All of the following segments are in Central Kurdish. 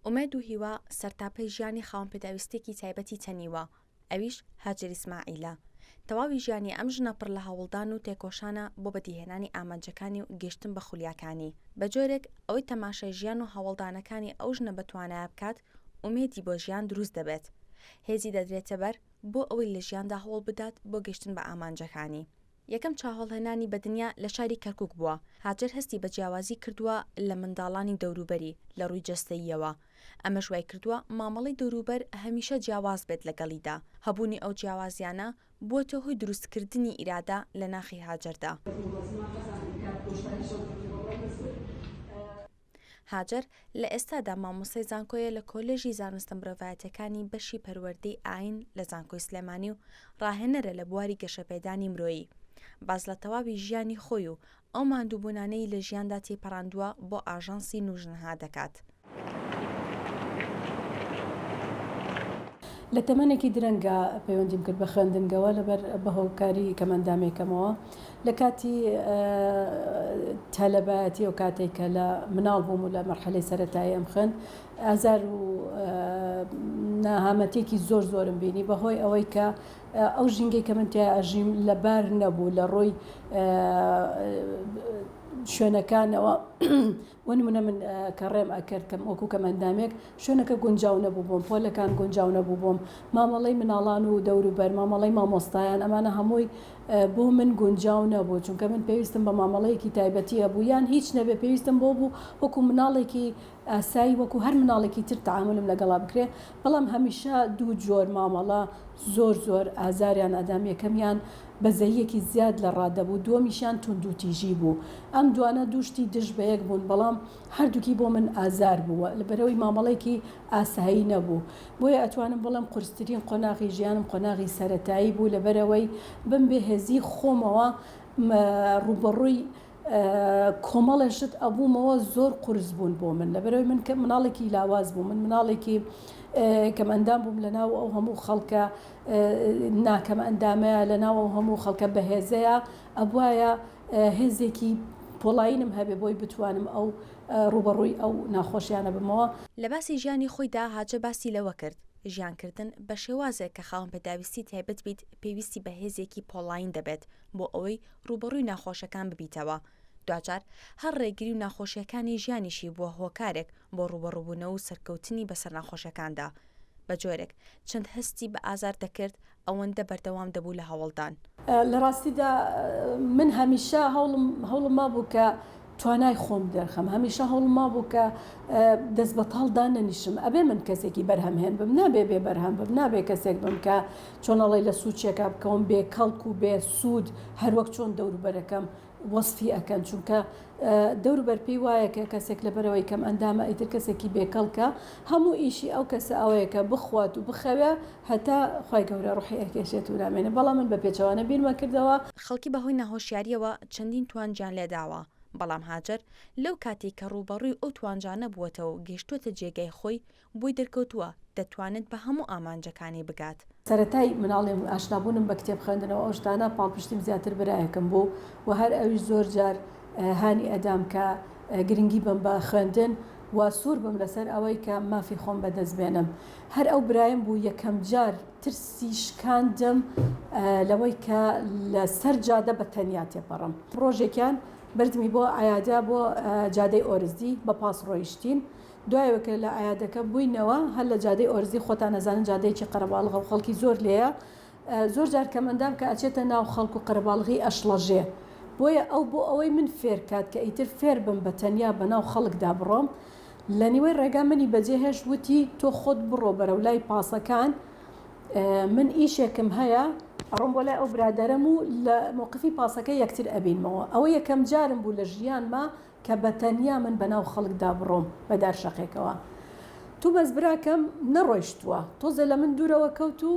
ئومێد و هیوا سەرتاپەی ژیانی خاوەن پێداویستێکی تایبەتی تەنیوە، ئەویش هاجر ئیسماعیلە. تەواوی ژیانی ئەم ژنە پڕ لە هەوڵدان و تێکۆشانە بۆ بەدیهێنانی ئامانجەکانی و گەیشتن بە خولیاکانی. بە جۆرێک ئەوەی تەماشای ژیان و هەوڵدانەکانی ئەو ژنە بەتوانایە بکات، ئومێدی بۆ ژیان دروست دەبێت. هێزی دەدرێتە بەر بۆ ئەوەی لە ژیاندا هەوڵ بدات بۆ گەیشتن بە ئامانجەکانی. یەکەم چاهۆڵهێنانی بە دنیا لە شاری کەرکووک بووە. هاجر هەستی بە جیاوازی کردووە لە منداڵانی دەوروبەری لە ڕووی جەستەییەوە. ئەمەش وای کردووە مامەڵەی دەوروبەر هەمیشە جیاواز بێت لەگەڵیدا. هەبوونی ئەو جیاوازیانە بووەتە هۆی دروستکردنی ئیرادا لە ناخی هاجردا. هاجر لە ئێستادا مامۆستای زانکۆیە لە کۆلێژی زانستە مرۆڤایەتیەکانی بەشی پەروەردەی ئاین لە زانکۆی سلێمانی و ڕاهێنەرە لە بواری گەشەپێدانی مرۆیی. باز لە تەواوی ژیانی خۆی و ئەو ماندووبوونانەی لە ژیاندا تێپەڕاندووە بۆ ئاژانسی نوژنەها دەکات. لە تەمەنێکی درەنگە پەیوەندیم کرد بە خوێندنگەوە لەبەر بە هۆکاری کەمەندامێکەمەوە لە کاتی تەلەبەتی و کاتێککە لە مناڵ بووم و لە مەرحەلەی سەرەتایی ئەم خوێند ئازار و ناهامەتێکی زۆرم بینی بەهۆی ئەوەی کە ئەو ژینگەی کە من تیا ئەژیم لەبار نەبوو لە ڕۆی شوێنەکانەوە وەنمونە من کە ڕێم ئەکردکەم وەکو کەمەندامێک شوێنەکە گونجاو نەبوو بۆم، پۆلەکان گونجاو نەبوو بۆم، مامەڵەی مناڵان و دەوروبەر مامەڵەی مامۆستایان ئەمانە هەمووی بۆ من گونجاو نەبوو، چونکە من پێویستم بە مامەڵەیەکی تایبەتیە بوو یان هیچ نەبێ پێویستم بۆ بوو وەکو مناڵێکی ئاسایی وەکو هەر مناڵێکی تر تەعاملم لەگەڵا بکرێ. بەڵام هەمیشە دوو جۆر مامەڵە زۆر ئازاریان ئەدام. یەکەمیان بەزەیەکی زیاد لە ڕادەبوو، دووەمیشیان تونند و تیژی بوو. ئەم دوانە دووشتی دژ بە یەک بوون، بەڵام هەردووکی بۆ من ئازار بووە لەبەرەوەی مامەڵێکی ئاسایی نەبوو. بۆیە ئەتوانم بڵم قورسترین قۆناغی ژیانم قۆناغی سەرەتایی بوو لەبەرەوەی بم بێهێزی خۆمەوە ڕوبەڕووی کۆمەڵێشت ئەبوومەوە زۆر قورس بوون بۆ من لەبەرەوەی من کە مناڵێکی لاواز بوو، من مناڵێکی کەم ئەندام بووم لە ناو ئەو هەموو خەڵکە ناکەم ئەندامەیە لە ناو ئەو هەموو خەڵکە بەهێزەیە ئەبوایە هێزێکی پۆڵاینم هەبێ بۆی بتوانم ئەو ڕوبەڕووی ئەو ناخۆشیانە بمەوە. لە باسی ژیانی خۆیدا هاجر باسی لەوە کرد ژیانکردن بە شێوازێک کە خاوەن پێداویستی تایبەت بیت پێویستی بە هێزێکی پۆڵاین دەبێت بۆ ئەوەی ڕوبەڕووی ناخۆشەکان ببیتەوە. دوجار هەر ڕێگری و ناخۆشیەکانی ژیانیشی بووە هۆکارێک بۆ ڕوبەڕووبوونەوە و سەرکەوتنی بەسەر ناخۆشەکاندا. بە جۆرێک چەند هەستی بە ئازار دەکرد ئەوەندە بەردەوام دەبوو لە هەوڵدان. لە ڕاستیدا من هەمیشە هەوڵم مابوو کە توانای خۆم دەرخەم، هەمیشە هەوڵم مابوو کە دەست بەتاڵدا نەنیشم. ئەبێ من کەسێکی بەرهەمهێن بم، نابێ بێ بەرهەم بم، نابێ کەسێک بم کە چۆنەڵی لە سوودچێکا بکەوم بێ کەڵک و بێ سوود هەروەک چۆن دەوروبەرەکەم وەسفی ئەکەن، چونکە دەوروبەر پێی وایە کە کەسێک لەبەرەوەی کەم ئەندامە ئیتر کەسێکی بێکەڵکە هەموو ئیشی ئەو کەسە ئەوەیە کە بخوات و بخەوێ هەتا خی گەورە ڕوحی ئەکێشێت و نامێنێ. بەڵام من بە پێچەوانە بیرمە کردەوە خەڵکی بەهۆی نەهۆشیاریەوە چەندین توانجان لێداوە. بەڵام هاجر لەو کاتی کە ڕوبەڕووی ئەو توانجانە بووەتەوە و گەیشتووەتە جێگای خۆی بۆی دەرکەوتووە دەتوانێت بە هەموو ئامانجەکانی بگات. سەرەتای مناڵێم ئاشنابوونم بە کتێب خوێندنەوە ئەو شتانە پاڵپشتیم زیاتر برایەکەم بوو و هەر ئەویش زۆر جار هانی ئەدام کە گرنگی بم بە خوێندن و سوور بم لەسەر ئەوەی کە مافی خۆم بەدەست بێنم. هەر ئەو برایم بوو یەکەم جار ترسی شکاندم لەوەی کە لە سەر جادە بە تەنیا تێپەڕم. ڕۆژێکیان بردمی بۆ عیادا بۆ جادەی ئۆرزی بە پاس ڕۆیشتین، دوایەوەکە لە ئایادەکە بووینەوە هەر لە جادەی ئۆرزی خۆتان نەزانن جادەیەکی قەرەباڵغە و خەڵکی زۆر لێیە، زۆر جار کەمەندام کە ئەچێتە ناو خەڵک و قەرەباڵغی ئەشڵەژێ. بۆیە ئەو بۆ ئەوەی من فێر کات کە ئیتر فێر بم بە تەنیا بە ناو خەڵکدا بڕۆم، لە نیوەی ڕێگا منی بەجێهێش وتی تۆ خۆت بڕۆ بەرە و لای پاسەکان، من ئیشێکم هەیە ئەڕۆم بۆ لای ئەو برادەرم و لە مووقفی پاسەکە یەکتر ئەبینمەوە. ئەوە یەکەم جارم بوو لە ژیانما کە بە تەنیا من بەناو خەڵکدا بڕۆم بەدار شەقێکەوە. تو بەس براکەم نەڕۆیشتووە، تۆزە لە من دوورەوە کەوت و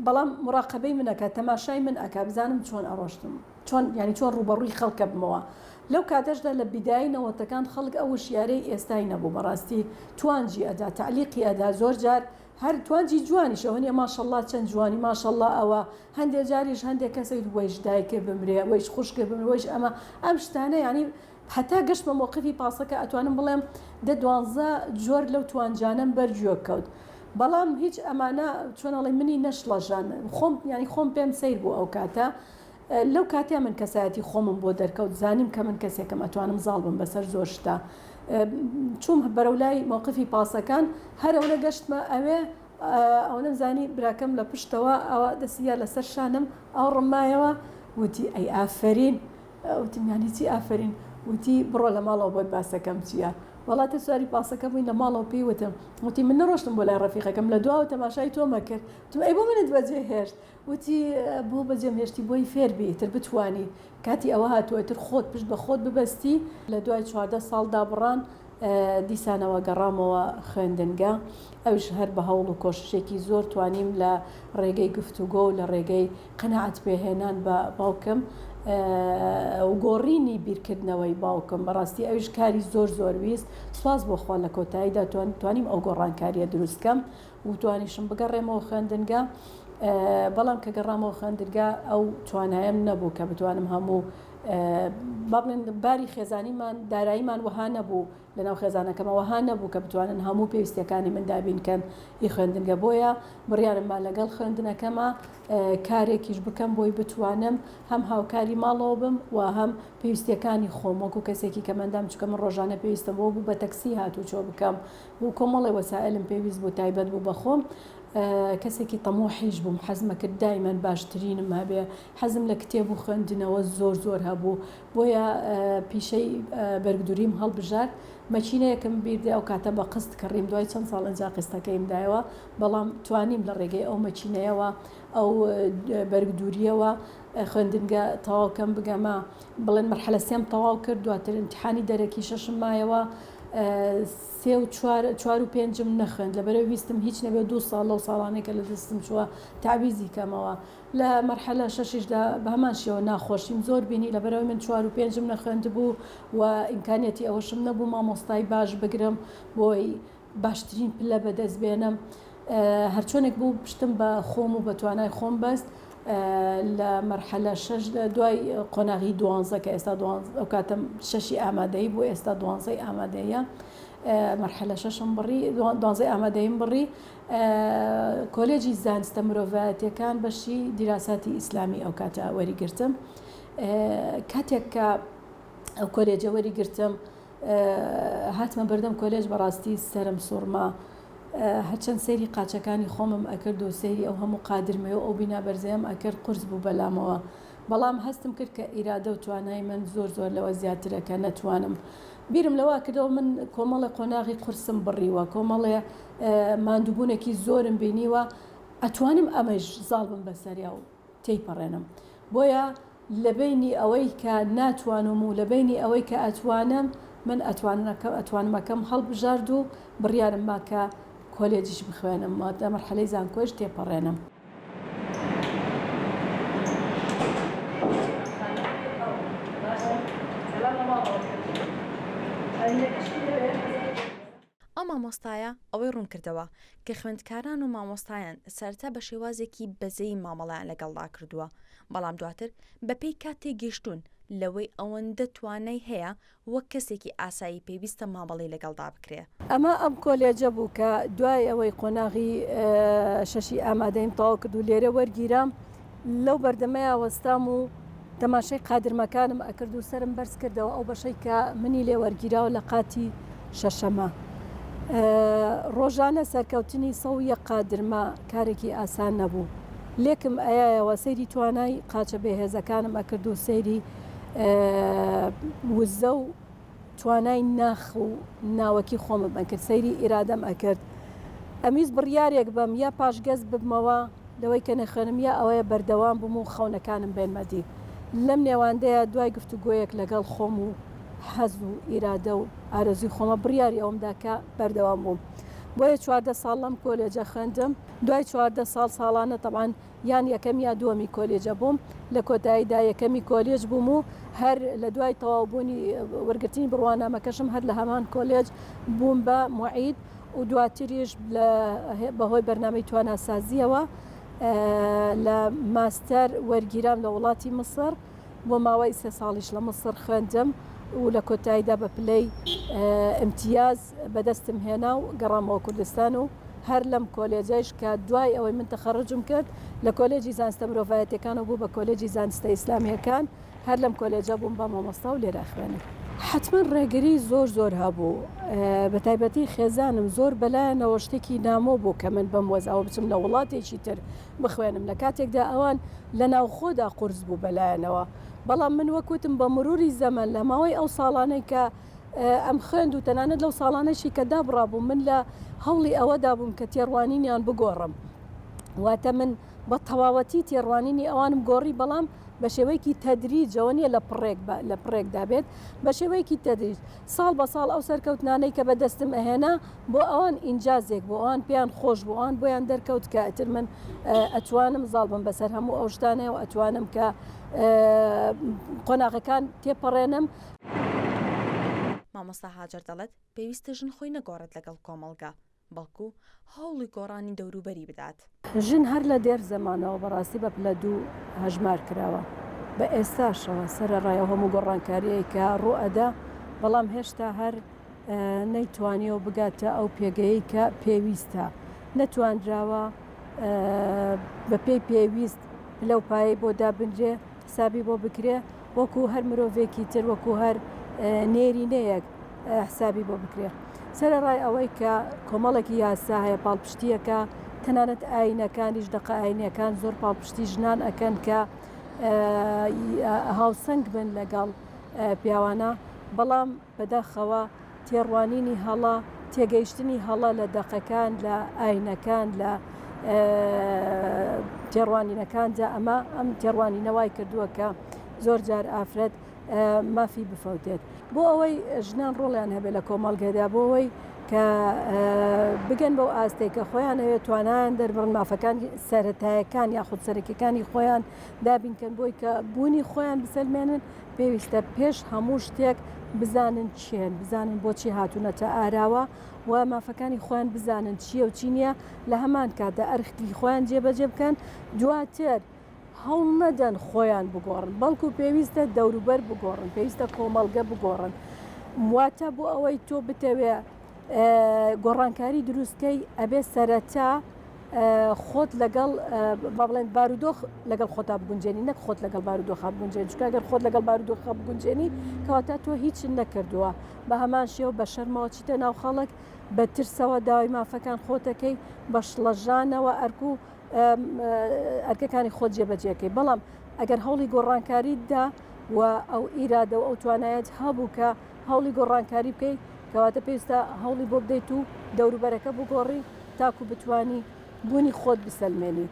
بەڵام مراقبەی منەکە تەماشای من ئەکا بزانم چۆن ئەڕۆشتم، چۆن ینی چۆن ڕوبەڕووی خەڵکە بمەوە. لەو کاتەشدا لە بیدایی نەوەتەکان خەڵک ئەو وشیارەی ئێستای نەبوو، بەڕاستی توانجی ئەدا تعلیقی ئەدا زۆر جار هەر توانجی جوانیشە هەنێ ماشەڵڵا چەند جوانی ماشەڵڵا ئەوە هەندێک جاریش هەندێک کەسێک وەیش دایکێ بمرێ وەیش خوشکێ بمرێ وەیش ئەمە ئەم شتانە ینی حتا گەشتمە مۆقفی پاسەکە ئەتوانم بڵێم 12 جۆر لەو توانجانم بەرجۆ کەوت بەڵام هیچ ئەمانە چۆنەڵی منی نەشڵەژان خۆم ینی خۆم پێم سیر بوو ئەو کاتە لەو کاتیا من کەسایەتی خۆمم بۆ دەرکەوت زانیم کە من کەسێکم ئەتوانم زاڵ بم بەسەر زۆر شتا چوم بەرەولای مۆقفی پاسەکان هەرەوە گەشتمە ئەوێ ئەو نەزانی براکەم لە پشتەوە ئەوە دەسیە لەسەر شانم ئەو ڕمایەوە وتی ئەی ئافرین وتیمیانی چی ئافرین وتی بڕۆ لە ماڵەوە بۆی باسەکەم چییە وڵاتە سواری پاسەکە بووین لە ماڵەوە پێی وتم وتی من نەڕۆشتم بۆ لای ڕەفیقەکەم لە دواوە تەماشای تۆمە کرد تو ئەی بۆ منت بەجێ هێشت وتی بۆ بەجێم هێشتی بۆی فێربی تر بتوانی کاتی ئەوە هاتووەتر خۆت پشت بە خۆت ببەستی لە دوای 14 ساڵدا بڕان دیسانەوە گەڕامەوە خوێندنگە ئەوش هەر بە هەوڵ و کۆششێکی زۆر توانیم لە ڕێگەی گفتوگۆ و لە ڕێگەی قەنەعەت پێهێنان بە باوکم و گۆڕینی بیرکردنەوەی باوکم بەڕاستی ئەوش کاری زۆر زۆر ویست سواز بۆ خوا لە کۆتاییدا توانیم ئەو گۆڕانکاریە دروستکەم و توانیشم بگەڕێمەوە خوێندنگە بەڵام کە گەڕامەوە خوێندنگە ئەو توانایم نەبوو کە بتوانم هەموو بابڵێن باری خێزانیمان داراییمان وەها نەبوو لەناو خێزانەکەمە وەها نەبوو کە بتوانن هەموو پێویستەکانی من دابینکەن ئی خوێندنگە بۆیە بڕیارممان لەگەڵ خوێندنەکەمە کارێکیش بکەم بۆی بتوانم هەم هاوکاری ماڵەوە بم و هەم پێویستەکانی خۆم وەکو کەسێکی کە مندام چکە من ڕۆژانە پێویستم بۆ بوو بە تەکسی هاتوو چۆ بکەم و کۆمەڵی وەسائلم پێویست بوو تایبەت بوو بە خۆم کەسێکی تەمۆحیش بووم حەزمە کرد دایمەن باشترینم هەبێ حەزم لە کتێب و خوێندنەوە زۆر زۆر هەبوو بۆیە پیشەی بەرگدوریم هەڵبژار مەچینەیەکم بیردێ ئەو کاتە بە قست کڕیم دوای چەند ساڵ ئەنجا قستەکەیمدایەوە بەڵام توانیم لە ڕێگەی ئەو مەچینەیەوە ئەو بەرگدوریەوە خوێندنگە تەواوکەم بگەمە بڵێن مەرحەلە سێم تەواو کرد دواتر امتحانی دەرەکی شەشم مایەوە 3 و 4 و 5م نەخوێند لەبەرەوە ویستم هیچ نەبێ 2 ساڵ لەو ساڵانێکە لە دەستم چووە تعویزی کەمەوە لە مەرحەلە شەشیشدا بە هەمان شێوە ناخۆشیم زۆر بینی لەبەرەوە من 4 و 5م نەخوێند بوو و ئیمکانیەتی ئەوەشم نەبوو مامۆستای باش بگرم بۆی باشترین پلە بەدەست بێنم هەرچۆنێک بوو پشتم بە خۆم و بە توانای خۆم بەست لە مەرحەلە شەش دوای قۆناغی 12 کە ئێستا ئەو کاتەم شەشی ئامادەیی بوو ئێستا 12 ئامادەیە مەرحەلە شەشم بڕی 12 ئامادەیم بڕی کۆلێجی زانستە مرۆڤایەتیەکان بەشی دیراساتی ئیسلامی ئەو کاتە وەریگرتم کاتێک کە ئەو کۆلێجە وەریگرتم هاتمە بەردەم کۆلێج بەڕاستی سەرم سوورما هەرچەند سەیری قاچەکانی خۆمم ئەکرد و سەیری ئەو هەموو قادرمەوە ئەو بینا بەرزەیەم ئەکرد قورس بوو بەلامەوە بەڵام هەستم کرد کە ئیرادە و توانای من زۆر زۆر لەوە زیاترەکە نەتوانم بیرم لەوە کردەوە من کۆمەڵی قۆناغی قورسم بڕیوە کۆمەڵێ ماندووبوونێکی زۆرم بینیوە ئەتوانم ئەمەش زاڵ بم بەسەریا و تێیپەڕێنم بۆیە لەبینی ئەوەی کە ناتوانم و لەبینی ئەوەی کە ئەتوانم من ئەتوانمەکەم هەڵبژارد و بڕیارم ماکە کۆلێجیش بخوێنم مادە مەرحەلەی زانکۆش تێپەڕێنم ئەو مامۆستایە ئەوەی ڕوون کردەوە کە خوێندکاران و مامۆستایان سەرەتا بە شێوازێکی بەزەی مامەڵەیان لەگەڵدا کردووە بەڵام دواتر بەپێی کات تێگەیشتون لەوەی ئەوەندە توانای هەیە وەک کەسێکی ئاسایی پێویستە مامەڵەی لەگەڵدا بکرێ ئەمە ئەم کۆلێجە بوو کە دوای ئەوەی قۆناغی شەشی ئامادەیم تەواو کرد و لێرە وەرگیرام لەو بەردەمەیە وەستام و تەماشای قادرمەکانم ئەکرد و سرم بەرز کردەوە ئەو بەشەی کە منی لێ وەرگیراوە لە قاتی شەشەمە ڕۆژانە سەرکەوتنی 100 قادرمە کارێکی ئاسان نەبوو لێکم ئایایەوە سەیری توانای قاچە بێهێزەکانم ئەکرد و سەیری وزە و توانای ناخ و ناوەکی خۆمم ئەکرد سەیری ئیرادەم ئەکرد ئەمیز بڕیارێک بەم یا پاشگەز ببمەوە لەوەی کە نەخێنم یا ئەوەیە بەردەوام بووم و خەونەکانم بێنمەدی لەم نێواندەیە دوای گفتوگۆیەک لەگەڵ خۆم و حەز و ئیرادە و ئارەزوی خۆمە بڕیاری ئەومدا کە بەردەوام بووم بۆیە 14 ساڵ لەم کۆلێجە خوێندم دوای 14 ساڵانە تەمان یان یەکەم یا دووەمی کۆلێجە بووم لە کۆتاییدا یەکەمی کۆلێج بووم و هەر لە دوای تەواوبوونی وەرگرتنی بڕوانامەکەشم هەر لە هەمان کۆلێج بووم بە موعید و دواتریش بەهۆی بەرنامەی تواناسازیەوە لە ماستەر وەرگیرام لە وڵاتی مسر بۆ ماوەی 3 ساڵیش لە مسر خوێندم و لە کۆتاییدا بە پلەی ئیمتیاز بەدەستم هێنا و گەڕامەوە کوردستان و هەر لەم کۆلێجەش کە دوای ئەوەی من تەخەڕجم کرد لە کۆلێجی زانستە مرۆڤایەتیەکان و بوو بە کۆلێجی زانستە ئیسلامیەکان هەر لەم کۆلێجە بووم بە مامۆستا و لێرە خوێنم. حتمما ڕێگری زۆر هەبوو بە تایبەتی خێزانم زۆر بەلایەنەوە شتێکی نامۆ بوو کە من بەم وەزەوە بچم لە وڵاتێکی تر بخوێنم لە کاتێکدا ئەوان لە ناوخۆدا قورس بوو بەلایەنەوە بەڵام من وەکوتم بە مروری زەمن لە ماوەی ئەو ساڵانەی کە ئەم خوێند و تەنانەت لەو ساڵانەشی کە دابڕابوو من لە هەوڵی ئەوەدا بووم کە تێڕوانینیان بگۆڕم واتە من بە تەواوەتی تێڕوانینی ئەوانم گۆڕی بەڵام بە شێوەیەکی تەدریجەوە نیە لە پڕێکدا بێت بە شێوەیەکی تەدریج ساڵ بە ساڵ ئەو سەرکەوتنانەی کە بەدەستم ئەهێنا بۆ ئەوان ئینجازێک بۆ ئەوان پێیان خۆش بۆ ئەوان بۆیان دەرکەوت کە ئەتر من ئەتوانم زاڵ بم بەسەر هەموو ئەو شتانەیە و ئەتوانم کە قۆناغەکان تێپەڕێنم. مامۆستا هاجر دەڵێت پێویستە ژن خۆی نەگۆڕێت لەگەڵ کۆمەڵگا بەڵکو هەوڵی گۆڕانی دەوروبەری بدات. ژن هەر لە دێر زەمانەوە بەڕاستی بە پلە دوو هەژمار کراوە بە ئێستاشەوە سەرەڕای هەموو گۆڕانکاریەی کە ڕوئەدا بەڵام هێشتا هەر نەیتوانیەوە بگاتە ئەو پێگەیەی کە پێویستە نەتوانراوە بە پێی پێویست لەو پایەی بۆ دابنرێ حسابی بۆ بکرێ وەکو هەر مرۆڤێکی تر وەکو هەر نێرینەیەک حسابی بۆ بکرێ سەرەڕای ئەوەی کە کۆمەڵێکی یاسا هەیە پاڵپشتیەکە تەنانەت ئاینەکانیش دەقە ئاینەکان زۆر پاڵپشتی ژنان ئەکەن کە هاوسەنگ بن لەگەڵ پیاوانە بەڵام بەداخەوە تێڕوانینی هەڵا تێگەیشتنی هەڵا لە دەقەکان لە ئاینەکان لە تێڕوانینەکاندا ئەم تێڕوانینەوەی کردووە کە زۆر جار ئافرەت مافی بفەوتێت بۆ ئەوەی ژنان ڕۆڵیان هەبێت لە کۆمەڵگەدا بۆ ئەوەی کە بگەن بەو ئاستەی کە خۆیان ئەوێت توانیان دەربڕن مافەکان سەرەتایەکان یاخود سەرەکیەکانی خۆیان دابینکەن بۆی کە بوونی خۆیان بسەلمێنن پێویستە پێش هەموو شتێک بزانن چێن بزانن بۆچی هاتوونەتە ئاراوە و مافەکانی خۆیان بزانن چییە و چی نییە لە هەمان کاتدا ئەرخی خۆیان جێبەجێ بکەن دواتر هەوڵ نەدەن خۆیان بگۆڕن بەڵکو پێویستە دەوروبەر بگۆڕن پێویستە کۆمەڵگە بگۆڕن واتە بۆ ئەوەی تۆ بتەوێ گۆڕانکاری دروستکەی ئەبێ سەرەتا خۆت لەگەڵ بڵێن بارودۆخ لەگەڵ خۆتا بگونجێنی نەک خۆت لەگەڵ بارودۆخ بگونجێن چکە ئەگەر خۆت لەگەڵ بارودۆخ بگونجێنی کەواتە تۆ هیچ نەکردووە بە هەمان شێوە بە شەرمەوە چیتە ناو خەڵک بە ترسەوە داوای مافەکان خۆتەکەی بە شڵەژانەوە ئەرکو ئەرکەکانی خۆت جێبەجێەکەی بەڵام ئەگەر هەوڵی گۆڕانکاریدا و ئەو ئیرادە و ئەو توانایەت هەبوو کە هەوڵی گۆڕانکاری بکەی کەواتە پێویستە هەوڵی بۆ بدەیت و دەوروبەرەکە بگۆڕی تاکو بتوانی بوونی خۆت بسەلمێنی